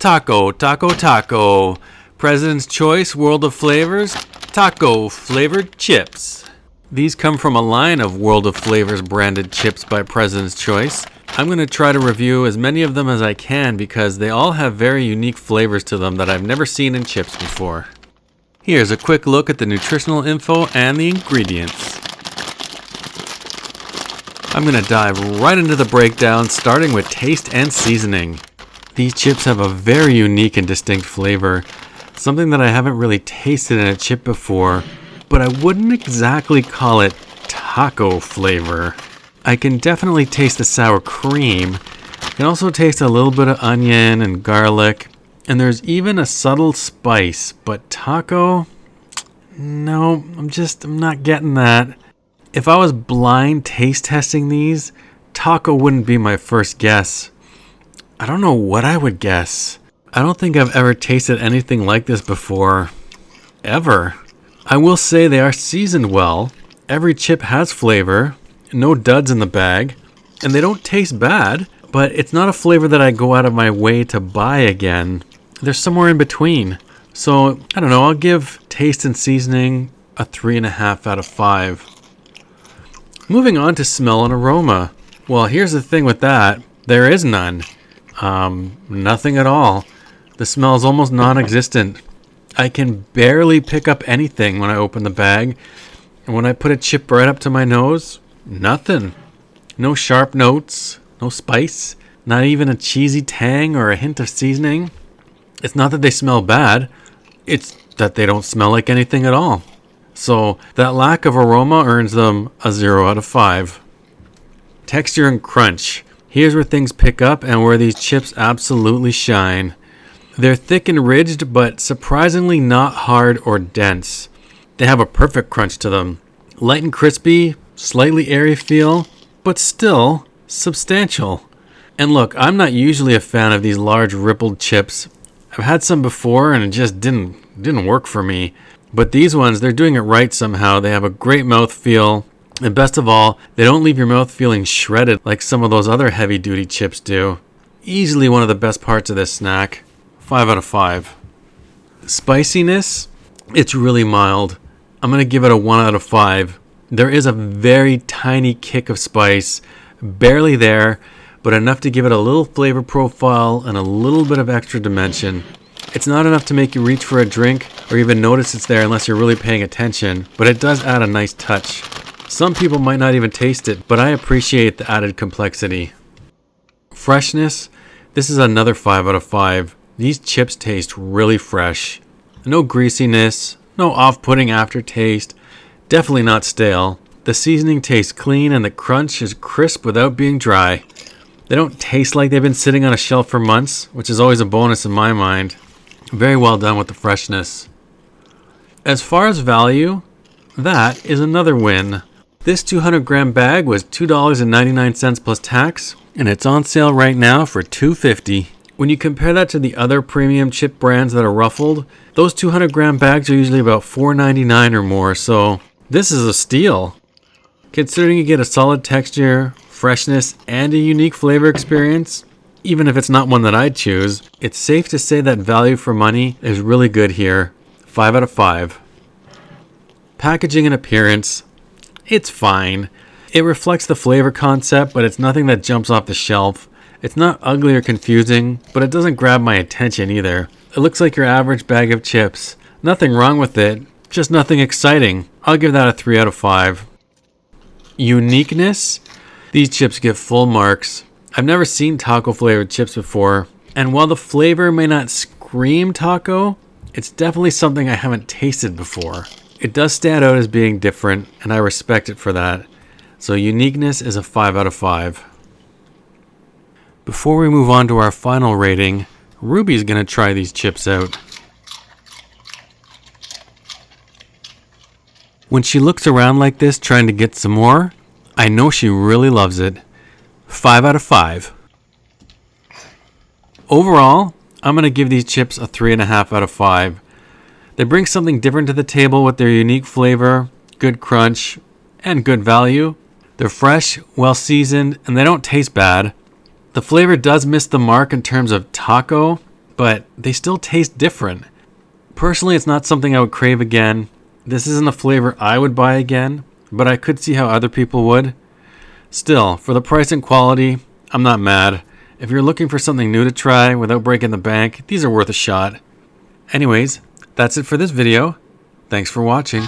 Taco, taco, taco. President's Choice World of Flavors Taco Flavored Chips. These come from a line of World of Flavors branded chips by President's Choice. I'm going to try to review as many of them as I can because they all have very unique flavors to them that I've never seen in chips before. Here's a quick look at the nutritional info and the ingredients. I'm going to dive right into the breakdown, starting with taste and seasoning. These chips have a very unique and distinct flavor, something that I haven't really tasted in a chip before, but I wouldn't exactly call it taco flavor. I can definitely taste the sour cream. I can also taste a little bit of onion and garlic, and there's even a subtle spice, but taco? No, I'm not getting that. If I was blind taste testing these, taco wouldn't be my first guess. I don't know what I would guess. I don't think I've ever tasted anything like this before. Ever. I will say they are seasoned well. Every chip has flavor. No duds in the bag. And they don't taste bad, but it's not a flavor that I go out of my way to buy again. They're somewhere in between. So, I don't know, I'll give taste and seasoning a 3.5 out of 5. Moving on to smell and aroma. Well, here's the thing with that. There is none. Nothing at all. The smell is almost non-existent. I can barely pick up anything when I open the bag. And when I put a chip right up to my nose, nothing. No sharp notes, no spice, not even a cheesy tang or a hint of seasoning. It's not that they smell bad, it's that they don't smell like anything at all. So that lack of aroma earns them a 0 out of 5. Texture and crunch. Here's where things pick up and where these chips absolutely shine. They're thick and ridged, but surprisingly not hard or dense. They have a perfect crunch to them. Light and crispy, slightly airy feel, but still substantial. And look, I'm not usually a fan of these large rippled chips. I've had some before and it just didn't work for me. But these ones, they're doing it right somehow. They have a great mouthfeel. And best of all, they don't leave your mouth feeling shredded like some of those other heavy-duty chips do. Easily one of the best parts of this snack. 5 out of 5. Spiciness, it's really mild. I'm going to give it a 1 out of 5. There is a very tiny kick of spice, barely there, but enough to give it a little flavor profile and a little bit of extra dimension. It's not enough to make you reach for a drink or even notice it's there unless you're really paying attention, but it does add a nice touch. Some people might not even taste it, but I appreciate the added complexity. Freshness, this is another 5 out of 5. These chips taste really fresh. No greasiness, no off-putting aftertaste, definitely not stale. The seasoning tastes clean and the crunch is crisp without being dry. They don't taste like they've been sitting on a shelf for months, which is always a bonus in my mind. Very well done with the freshness. As far as value, that is another win. This 200 gram bag was $2.99 plus tax, and it's on sale right now for $2.50. When you compare that to the other premium chip brands that are ruffled, those 200 gram bags are usually about $4.99 or more, so this is a steal. Considering you get a solid texture, freshness, and a unique flavor experience, even if it's not one that I'd choose, it's safe to say that value for money is really good here. 5 out of 5. Packaging and appearance. It's fine. It reflects the flavor concept, but it's nothing that jumps off the shelf. It's not ugly or confusing, but it doesn't grab my attention either. It looks like your average bag of chips. Nothing wrong with it, just nothing exciting. I'll give that a 3 out of 5. Uniqueness? These chips get full marks. I've never seen taco flavored chips before, and while the flavor may not scream taco, it's definitely something I haven't tasted before. It does stand out as being different, and I respect it for that. So uniqueness is a 5 out of 5. Before we move on to our final rating, Ruby's going to try these chips out. When she looks around like this trying to get some more, I know she really loves it. 5 out of 5. Overall, I'm going to give these chips a 3.5 out of 5. They bring something different to the table with their unique flavor, good crunch, and good value. They're fresh, well seasoned, and they don't taste bad. The flavor does miss the mark in terms of taco, but they still taste different. Personally, it's not something I would crave again. This isn't a flavor I would buy again, but I could see how other people would. Still, for the price and quality, I'm not mad. If you're looking for something new to try without breaking the bank, these are worth a shot. Anyways, that's it for this video. Thanks for watching.